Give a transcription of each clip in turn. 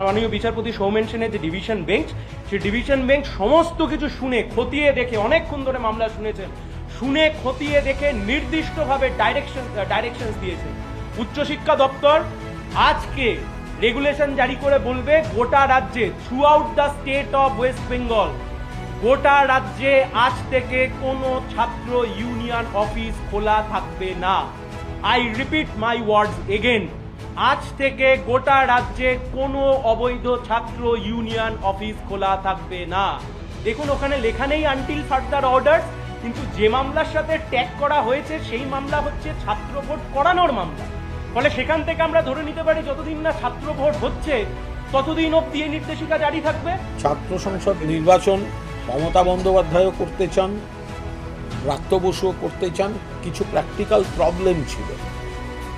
মাননীয় বিচারপতি সৌমেন সেনের যে ডিভিশন বেঞ্চ, সেই ডিভিশন বেঞ্চ সমস্ত কিছু শুনে খতিয়ে দেখে, অনেকক্ষণ ধরে মামলা শুনেছেন, শুনে খতিয়ে দেখে নির্দিষ্টভাবে ডাইরেকশনস দিয়েছে। উচ্চশিক্ষা দপ্তর আজকে রেগুলেশন জারি করে বলবে গোটা রাজ্যে, through out the state of West Bengal, গোটা রাজ্যে আজ থেকে কোনো ছাত্র ইউনিয়ন অফিস খোলা থাকবে না। I repeat my words again, আজ থেকে গোটা রাজ্যে কোনো অবৈধ ছাত্র ইউনিয়ন অফিস খোলা থাকবে না। দেখুন, ওখানে লেখা নেই আনটিল ফার্দার অর্ডার্স, কিন্তু যে মামলার সাথে ট্যাগ করা হয়েছে সেই মামলা হচ্ছে ছাত্র ভোট করানোর মামলা। ফলে সেখান থেকে আমরা ধরে নিতে পারি যতদিন না ছাত্র ভোট হচ্ছে ততদিন অব্দি এই নির্দেশিকা জারি থাকবে। ছাত্র সংসদ নির্বাচন মমতা বন্দ্যোপাধ্যায়ও করতে চান, ব্রাত্য বসুও করতে চান। কিছু প্র্যাকটিক্যাল প্রবলেম ছিল,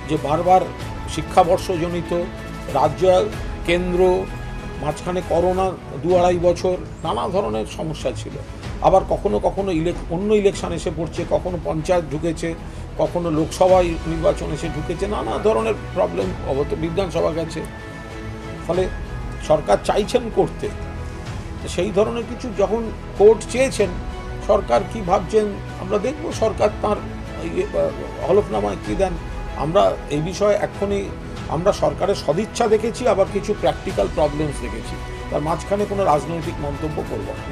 যে বারবার শিক্ষাবর্ষজনিত, রাজ্য কেন্দ্র, মাঝখানে করোনা 2-2.5 বছর, নানা ধরনের সমস্যা ছিল। আবার কখনো কখনো অন্য ইলেকশন এসে পড়ছে, কখনো পঞ্চায়েত ঢুকেছে, কখনো লোকসভা নির্বাচন এসে ঢুকেছে, নানা ধরনের প্রবলেম, বিধানসভা গেছে। ফলে সরকার চাইছেন করতে, সেই ধরনের কিছু যখন কোর্ট চেয়েছেন, সরকার কি ভাবছেন আমরা দেখব। সরকার তার হলফনামায় কী দেন, আমরা এই বিষয়ে এক্ষুনি আমরা সরকারের সদিচ্ছা দেখেছি, আবার কিছু প্র্যাকটিক্যাল প্রবলেমস দেখেছি। তার মাঝখানে কোনো রাজনৈতিক মন্তব্য করব না।